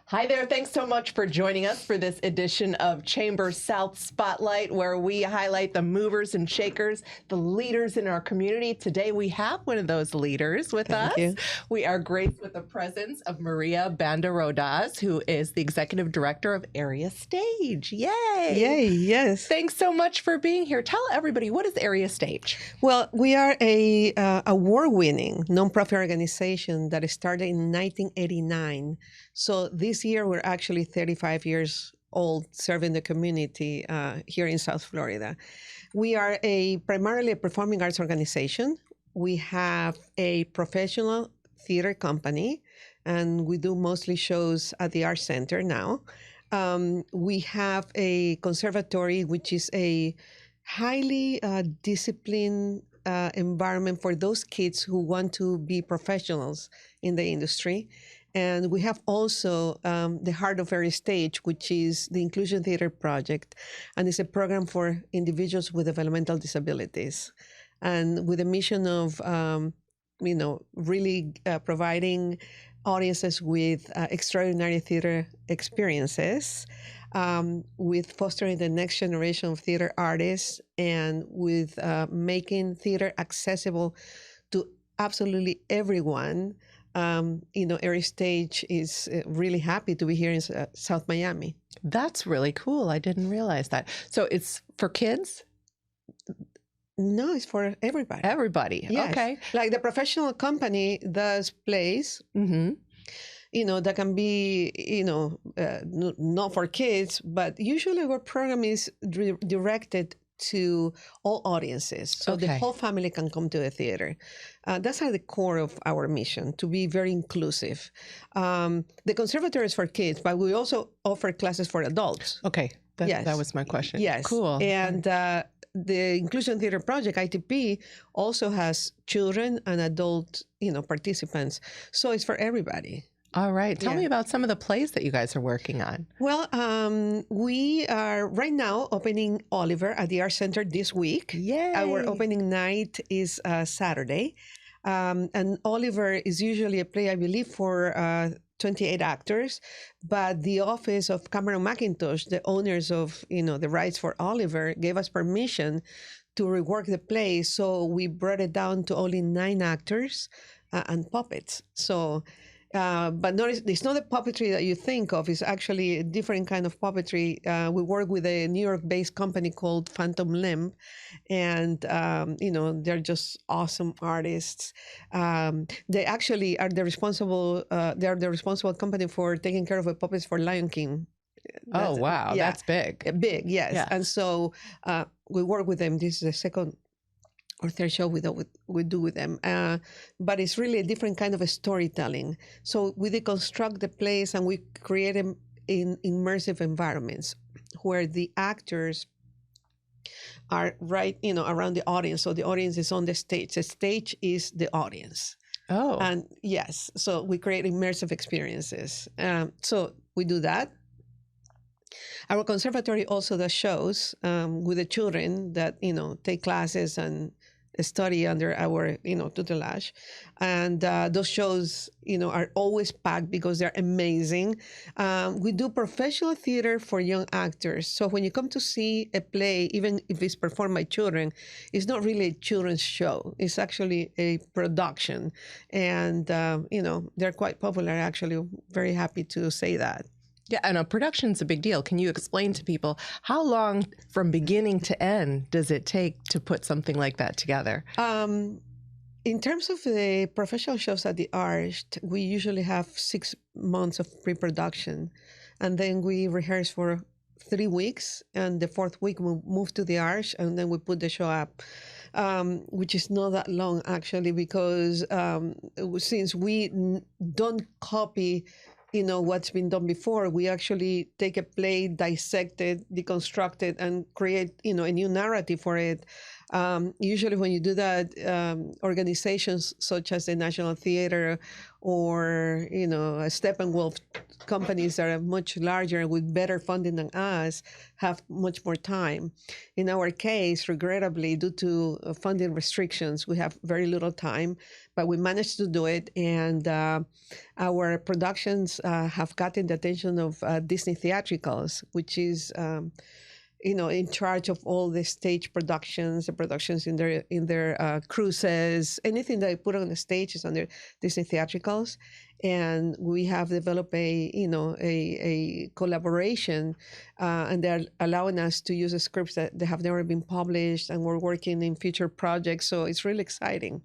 Hi there. Thanks so much for joining us for this edition of ChamberSOUTH Spotlight, where we highlight the movers and shakers, the leaders in our community. Today we have one of those leaders with us. Thank you. We are graced with the presence of Maria Banda-Rodaz, who is the Executive Director of Area Stage. Yay! Yay, yes. Thanks so much for being here. Tell everybody, what is Area Stage? Well, we are a award-winning nonprofit organization that started in 1989. So this year we're actually 35 years old serving the community here in South Florida. We are primarily a performing arts organization. We have a professional theater company, and we do mostly shows at the Art Center now. We have a conservatory, which is a highly disciplined environment for those kids who want to be professionals in the industry. And we have also the Heart of Area Stage, which is the Inclusion Theater Project, and it's a program for individuals with developmental disabilities, and with a mission of, really providing audiences with extraordinary theater experiences, with fostering the next generation of theater artists, and with making theater accessible to absolutely everyone. Area Stage is really happy to be here in South Miami. That's really cool. I didn't realize that. So it's for kids? No, it's for everybody. Everybody. Yes. Okay. Like the professional company does plays, that can be, not for kids, but usually our program is directed to all audiences. So the whole family can come to the theater. That's at the core of our mission, to be very inclusive. The conservatory is for kids, but we also offer classes for adults. Okay. That was my question. Yes. Cool. And the Inclusion Theater Project, ITP, also has children and adult, participants. So it's for everybody. All right. Tell me about some of the plays that you guys are working on. Well, we are right now opening Oliver at the Art Center this week. Yay. Our opening night is Saturday. And Oliver is usually a play, I believe, for 28 actors. But the office of Cameron McIntosh, the owners of, the rights for Oliver, gave us permission to rework the play. So we brought it down to only 9 actors and puppets. So... but notice, it's not the puppetry that you think of. It's actually a different kind of puppetry. We work with a New York-based company called Phantom Limb, and they're just awesome artists. They actually are the responsible. They are the responsible company for taking care of the puppets for Lion King. Oh wow, that's big. Big, yes. And so we work with them. This is the second or third show we do with them. But it's really a different kind of a storytelling. So we deconstruct the plays and we create them in immersive environments where the actors are right, around the audience. So the audience is on the stage. The stage is the audience. Oh. And yes, so we create immersive experiences. So we do that. Our conservatory also does shows with the children that, take classes and study under our, tutelage. And those shows, are always packed because they're amazing. We do professional theater for young actors. So when you come to see a play, even if it's performed by children, it's not really a children's show. It's actually a production. And, they're quite popular, actually. Very happy to say that. Yeah, and a production's a big deal. Can you explain to people how long from beginning to end does it take to put something like that together? In terms of the professional shows at the Arch, we usually have 6 months of pre-production, and then we rehearse for 3 weeks, and the 4th week we move to the Arch, and then we put the show up, which is not that long, actually, because since we don't copy what's been done before, we actually take a play, dissect it, deconstruct it, and create, a new narrative for it. Usually when you do that, organizations such as the National Theater or, Steppenwolf, companies that are much larger with better funding than us, have much more time. In our case, regrettably, due to funding restrictions, we have very little time, but we managed to do it. And our productions have gotten the attention of Disney Theatricals, which is in charge of all the stage productions, the productions in their cruises, anything that I put on the stage is under Disney Theatricals, and we have developed a collaboration, and they're allowing us to use scripts that they have never been published, and we're working in future projects, so it's really exciting.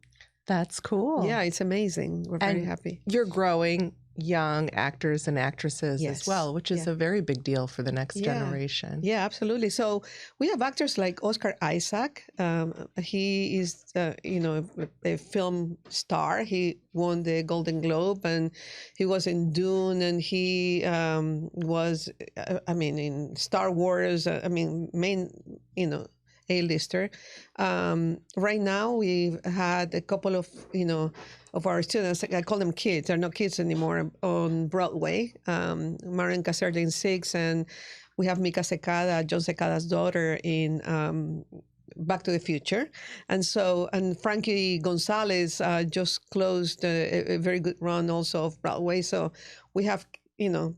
That's cool. Yeah, it's amazing. We're very happy. You're growing young actors and actresses as well, which is a very big deal for the next generation. Yeah, absolutely. So we have actors like Oscar Isaac. He is, a film star. He won the Golden Globe, and he was in Dune, and he was, in Star Wars. Main, A-lister. Right now, we've had a couple of our students, I call them kids, they're not kids anymore, on Broadway. Marion Caserta in Six, and we have Mika Secada, John Secada's daughter, in Back to the Future. And Frankie Gonzalez just closed a very good run also of Broadway. So we have,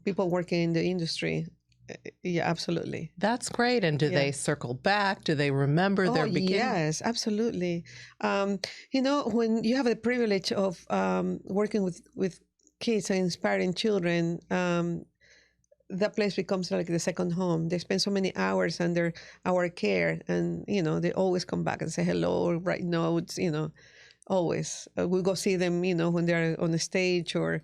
people working in the industry. Yeah, absolutely. That's great. And do they circle back? Do they remember their beginning? Yes, absolutely. When you have the privilege of working with kids and inspiring children, that place becomes like the second home. They spend so many hours under our care, and they always come back and say hello or write notes. Always. We go see them, when they're on the stage, or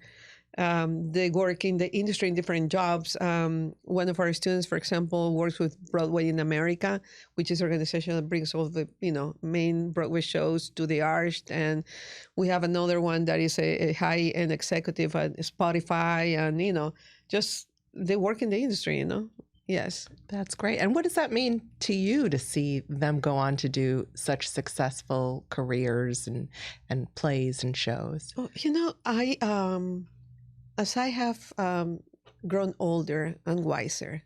they work in the industry in different jobs. One of our students, for example, works with Broadway in America, which is an organization that brings all the main Broadway shows to the Arch. And we have another one that is a high-end executive at Spotify, and just they work in the industry. Yes. That's great. And what does that mean to you to see them go on to do such successful careers and plays and shows? Oh, as I have grown older and wiser,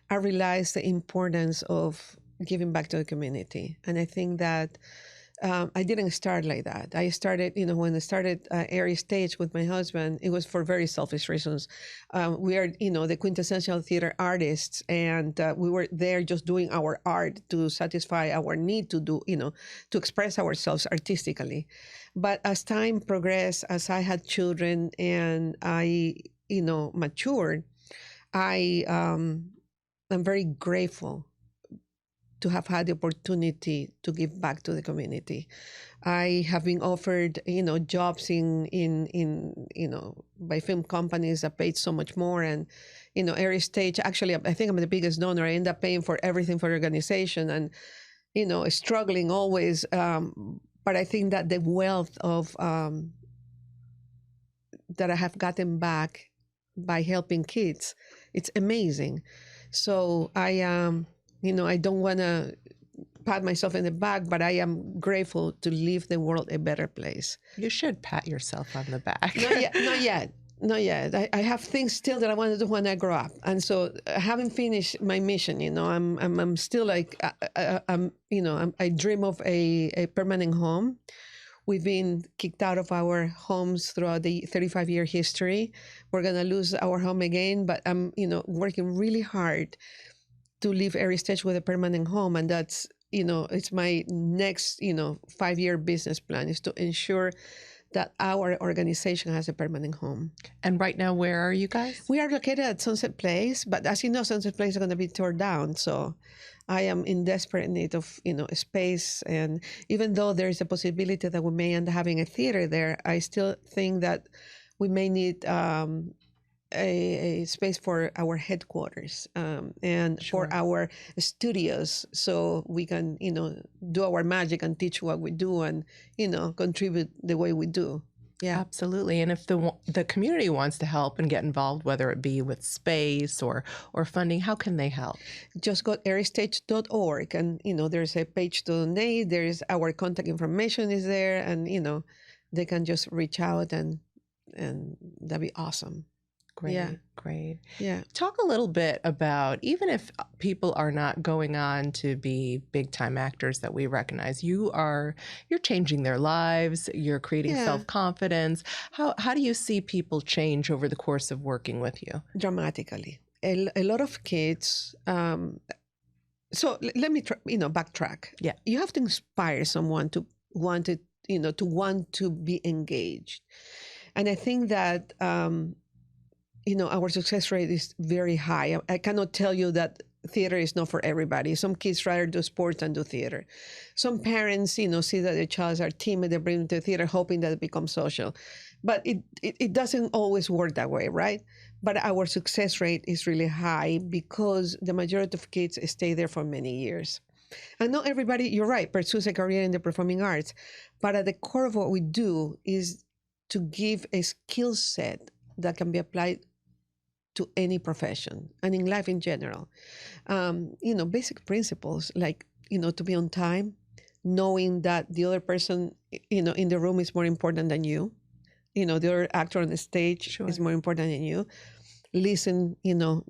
I realized the importance of giving back to the community. And I think that I didn't start like that. I started, when I started Airy Stage with my husband, it was for very selfish reasons. We are, the quintessential theater artists, and we were there just doing our art to satisfy our need to do, to express ourselves artistically. But as time progressed, as I had children and I, matured, I'm very grateful to have had the opportunity to give back to the community. I have been offered, jobs in by film companies that paid so much more, and Airy Stage. Actually, I think I'm the biggest donor. I end up paying for everything for the organization, and struggling always. But I think that the wealth of that I have gotten back by helping kids, it's amazing. So I I don't want to pat myself in the back, but I am grateful to leave the world a better place. You should pat yourself on the back. Not yet. I have things still that I want to do when I grow up, and so I haven't finished my mission. I'm still like I dream of a permanent home. We've been kicked out of our homes throughout the 35-year history. We're gonna lose our home again, but I'm working really hard to leave Airy Stage with a permanent home, and that's it's my next 5-year business plan, is to ensure that our organization has a permanent home. And right now, where are you guys? We are located at Sunset Place, but as you know, Sunset Place is going to be torn down. So I am in desperate need of a space. And even though there is a possibility that we may end up having a theater there, I still think that we may need a space for our headquarters and for our studios, so we can do our magic and teach what we do and contribute the way we do. Yeah. Absolutely. And if the community wants to help and get involved, whether it be with space or funding, how can they help? Just go to areastage.org, and there's a page to donate. There's our contact information is there, and they can just reach out, and that'd be awesome. Great, Yeah. great. Yeah. Talk a little bit about, even if people are not going on to be big time actors that we recognize, you're changing their lives, you're creating Yeah. self-confidence. How do you see people change over the course of working with you? Dramatically. A lot of kids. So let me backtrack. Yeah. You have to inspire someone to want it, to want to be engaged, and I think that our success rate is very high. I cannot tell you that theater is not for everybody. Some kids rather do sports than do theater. Some parents, see that their children are timid, they bring them to theater hoping that it becomes social. But it doesn't always work that way, right? But our success rate is really high because the majority of kids stay there for many years. And not everybody, you're right, pursues a career in the performing arts. But at the core of what we do is to give a skill set that can be applied to any profession and in life in general. Basic principles like, to be on time, knowing that the other person, in the room is more important than you. The other actor on the stage is more important than you. Listen,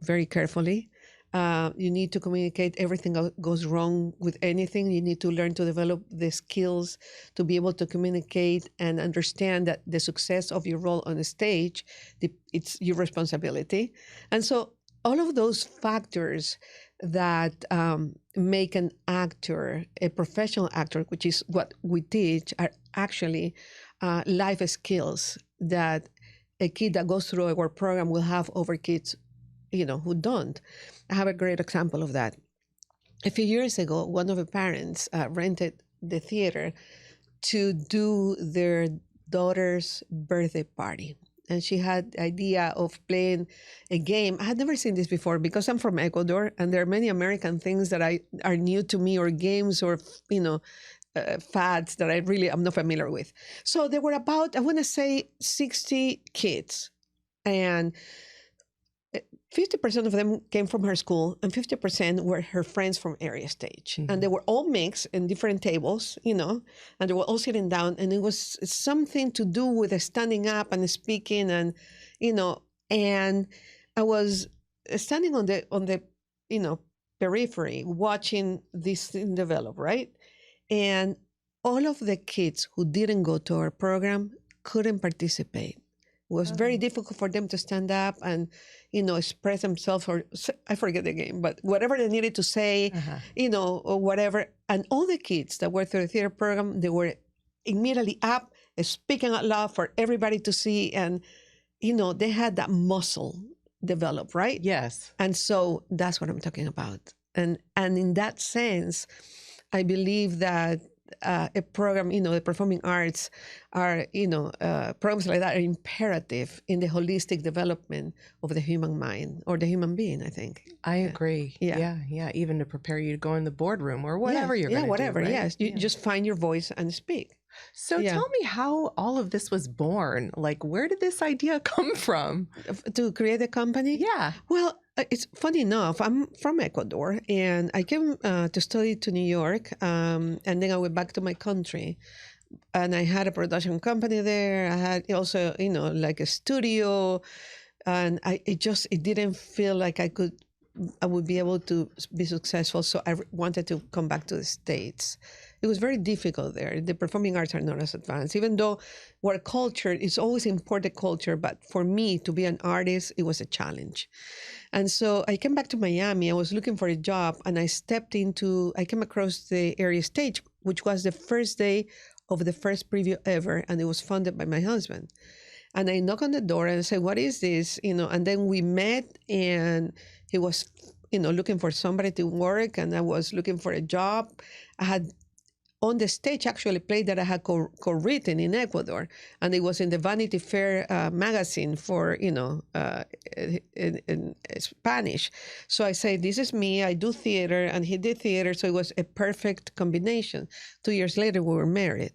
very carefully. You need to communicate. Everything goes wrong with anything. You need to learn to develop the skills to be able to communicate and understand that the success of your role on the stage, it's your responsibility. And so all of those factors that make an actor a professional actor, which is what we teach, are actually life skills that a kid that goes through our program will have over kids who don't. I have a great example of that. A few years ago, one of the parents rented the theater to do their daughter's birthday party. And she had the idea of playing a game. I had never seen this before because I'm from Ecuador, and there are many American things that are new to me, or games, or fads that I'm not familiar with. So there were about, I want to say, 60 kids, and 50% of them came from her school, and 50% were her friends from Area Stage. Mm-hmm. And they were all mixed in different tables, and they were all sitting down, and it was something to do with standing up and speaking, and and I was standing on the periphery watching this thing develop, right? And all of the kids who didn't go to our program couldn't participate. It was very difficult for them to stand up and, express themselves, or I forget the game, but whatever they needed to say, or whatever. And all the kids that were through the theater program, they were immediately up, speaking out loud for everybody to see. And, they had that muscle develop, right? Yes. And so that's what I'm talking about. And in that sense, I believe that a program, the performing arts are, programs like that are imperative in the holistic development of the human mind or the human being, I think. I agree. Yeah. Even to prepare you to go in the boardroom or whatever you're going to do. Yeah, whatever. Right? Yes. You just find your voice and speak. So tell me how all of this was born. Like, where did this idea come from? To create a company? Yeah. Well, it's funny enough, I'm from Ecuador, and I came to study to New York, and then I went back to my country. And I had a production company there. I had also, like a studio, and it didn't feel like I would be able to be successful. So I wanted to come back to the States. It was very difficult there. The performing arts are not as advanced, even though our culture is always imported culture. But for me to be an artist, it was a challenge. And so I came back to Miami. I was looking for a job, and I came across the Area Stage, which was the first day of the first preview ever, and it was funded by my husband. And I knocked on the door and I said, "What is this?" And then we met, and he was, looking for somebody to work, and I was looking for a job. I had on the stage actually played that I had co-written in Ecuador, and it was in the Vanity Fair magazine for, in Spanish. So I say, this is me, I do theater, and he did theater, so it was a perfect combination. 2 years later, we were married.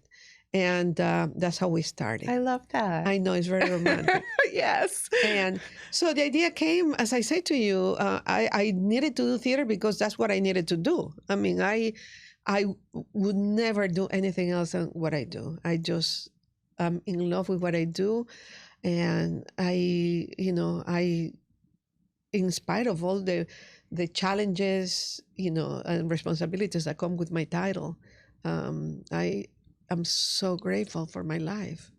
And that's how we started. I love that. I know it's very romantic. Yes. And so the idea came, as I said to you, I needed to do theater because that's what I needed to do. I mean, I would never do anything else than what I do. I just am in love with what I do. And in spite of all the challenges, and responsibilities that come with my title, I am so grateful for my life.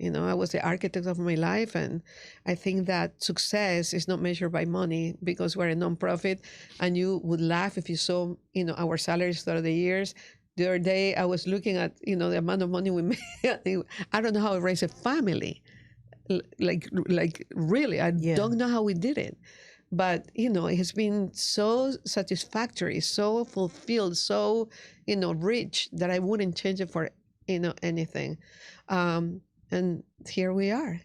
I was the architect of my life, and I think that success is not measured by money because we're a nonprofit, and you would laugh if you saw, our salaries throughout the years. The other day, I was looking at, the amount of money we made. I don't know how I raise a family. Like really, I don't know how we did it. But, it has been so satisfactory, so fulfilled, so, rich that I wouldn't change it for, anything. And here we are,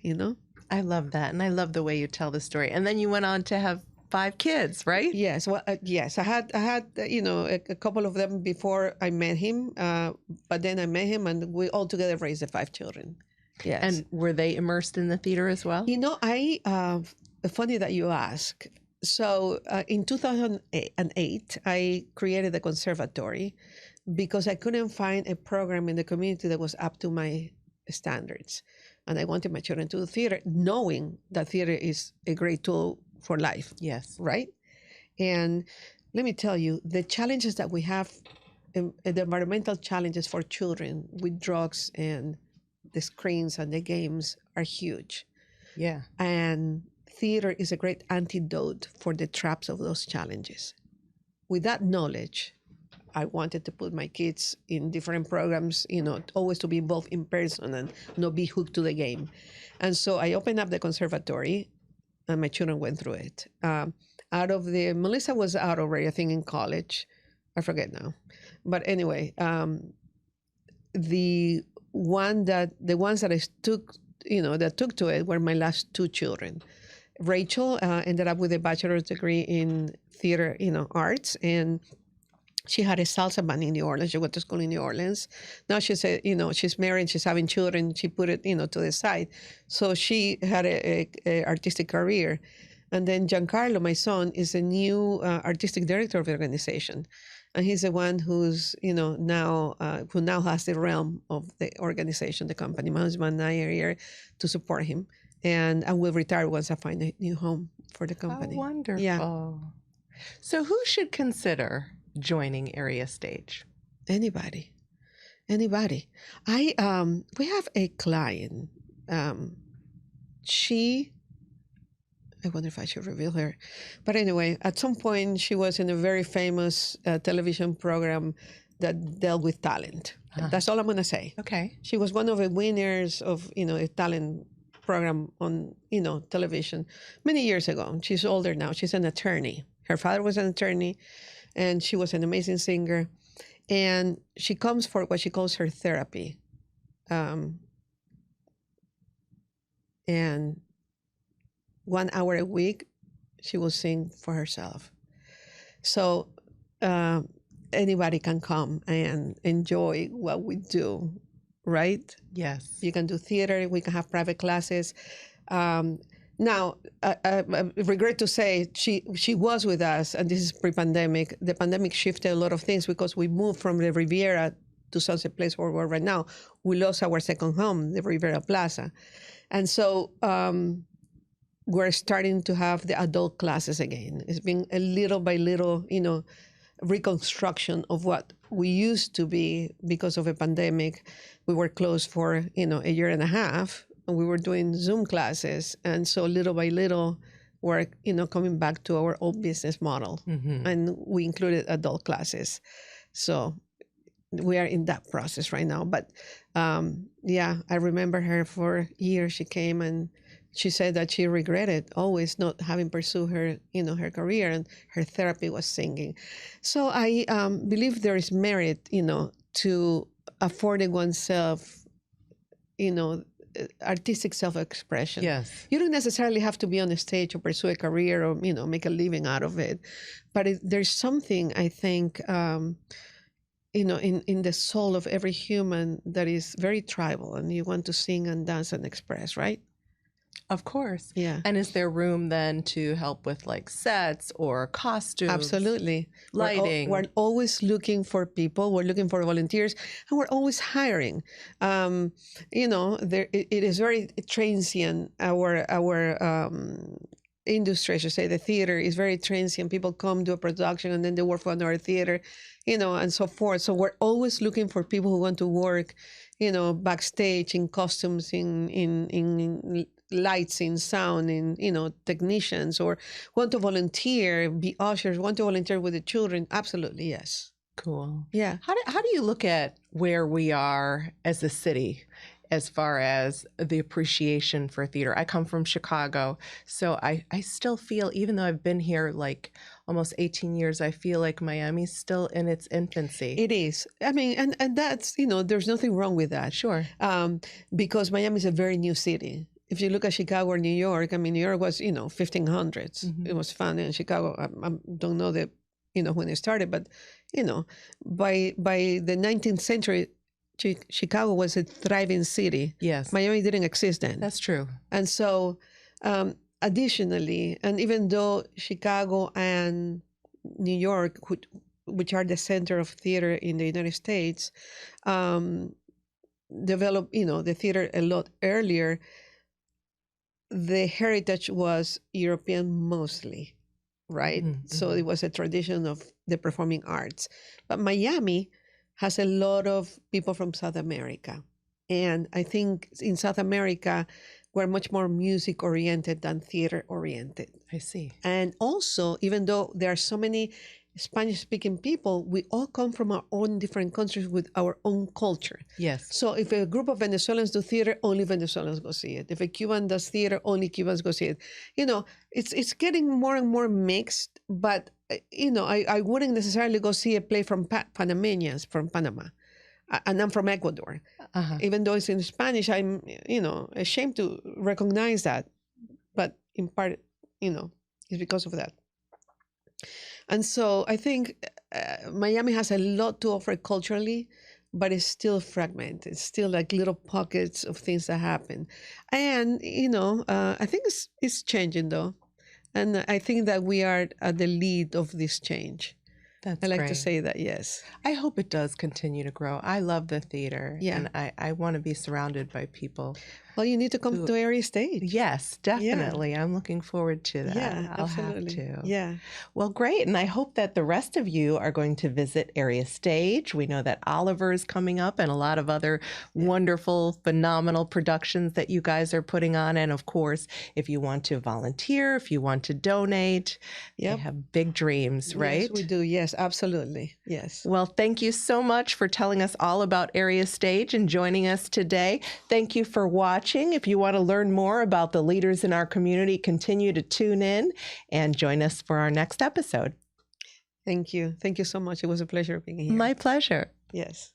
I love that. And I love the way you tell the story. And then you went on to have 5 kids, right? Yes. Well, yes, I had, a couple of them before I met him. But then I met him and we all together raised the 5 children. Yes. And were they immersed in the theater as well? Funny that you ask. So in 2008, I created the conservatory because I couldn't find a program in the community that was up to my standards. And I wanted my children to do theater, knowing that theater is a great tool for life. Yes. Right? And let me tell you, the challenges that we have, the environmental challenges for children with drugs and the screens and the games are huge. Yeah. And theater is a great antidote for the traps of those challenges. With that knowledge, I wanted to put my kids in different programs, always to be involved in person and not be hooked to the game. And so I opened up the conservatory and my children went through it. Melissa was out already, I think in college. I forget now. But anyway, the ones that I took, that took to it were my last 2 children. Rachel ended up with a bachelor's degree in theater, arts, and she had a salsa band in New Orleans. She went to school in New Orleans. Now she's she's married, she's having children. She put it, to the side. So she had a artistic career. And then Giancarlo, my son, is a new artistic director of the organization. And he's the one who's, who now has the realm of the organization, the company. My husband and I are here to support him. And I will retire once I find a new home for the company. Oh, wonderful. Yeah. So who should consider joining Area Stage? Anybody. We have a client. I wonder if I should reveal her. But anyway, at some point she was in a very famous television program that dealt with talent. That's all I'm going to say. Okay. She was one of the winners of, a talent program on, television many years ago. She's older now. She's an attorney. Her father was an attorney, and she was an amazing singer. And she comes for what she calls her therapy. And 1 hour a week, she will sing for herself. So anybody can come and enjoy what we do, right? Yes. You can do theater. We can have private classes. Now, I regret to say she was with us, and this is pre-pandemic. The pandemic shifted a lot of things because we moved from the Riviera to Sunset Place where we're right now. We lost our second home, the Riviera Plaza. And so we're starting to have the adult classes again. It's been a little by little, reconstruction of what we used to be because of a pandemic. We were closed for, a year and a half, and we were doing Zoom classes. And so little by little, we're, coming back to our old business model. Mm-hmm. And we included adult classes. So we are in that process right now. But I remember her for years. She came and she said that she regretted always not having pursued her, her career, and her therapy was singing. So I believe there is merit, to affording oneself, artistic self-expression. Yes. You don't necessarily have to be on the stage or pursue a career or, make a living out of it. But there's something, I think, in the soul of every human that is very tribal, and you want to sing and dance and express, right? Of course. Yeah. And is there room then to help with like sets or costumes? Absolutely. Lighting. We're always looking for people. We're looking for volunteers, and we're always hiring. It is very transient. Our industry, I should say, the theater is very transient. People come to a production and then they work for another theater, and so forth. So we're always looking for people who want to work, backstage, in costumes, in lights, in sound, in technicians, or want to volunteer, be ushers, want to volunteer with the children. Absolutely, yes. Cool. Yeah. How do you look at where we are as a city as far as the appreciation for theater? I come from Chicago, so I still feel, even though I've been here like almost 18 years, I feel like Miami's still in its infancy. It is. I mean, and that's, there's nothing wrong with that. Sure. Because Miami is a very new city. If you look at Chicago or New York, I mean, New York was, 1500s. Mm-hmm. It was fun. In Chicago, I don't know when it started, but, by the 19th century, Chicago was a thriving city. Yes. Miami didn't exist then. That's true. And so, additionally, and even though Chicago and New York, which are the center of theater in the United States, developed, the theater a lot earlier, the heritage was European mostly, right? Mm-hmm. So it was a tradition of the performing arts. But Miami has a lot of people from South America. And I think in South America, we're much more music oriented than theater oriented. I see. And also, even though there are so many Spanish speaking people, we all come from our own different countries with our own culture. Yes. So if a group of Venezuelans do theater, only Venezuelans go see it. If a Cuban does theater, only Cubans go see it. It's getting more and more mixed, but I wouldn't necessarily go see a play from Panamanians from Panama. And I'm from Ecuador. Uh-huh. Even though it's in Spanish, I'm, ashamed to recognize that. But in part, it's because of that. And so I think Miami has a lot to offer culturally, but it's still fragmented. It's still like little pockets of things that happen. And, I think it's changing though. And I think that we are at the lead of this change. That's I like great. to say that, yes. I hope it does continue to grow. I love the theater. Yeah. And I want to be surrounded by people. Well, you need to come to Area Stage. Yes, definitely. Yeah. I'm looking forward to that. Yeah, I'll absolutely. have to. Yeah. Well, great. And I hope that the rest of you are going to visit Area Stage. We know that Oliver is coming up and a lot of other wonderful, phenomenal productions that you guys are putting on. And of course, if you want to volunteer, if you want to donate, they have big dreams, right? Yes, we do. Yes, absolutely. Yes. Well, thank you so much for telling us all about Area Stage and joining us today. Thank you for watching. If you want to learn more about the leaders in our community, continue to tune in and join us for our next episode. Thank you. Thank you so much. It was a pleasure being here. My pleasure. Yes.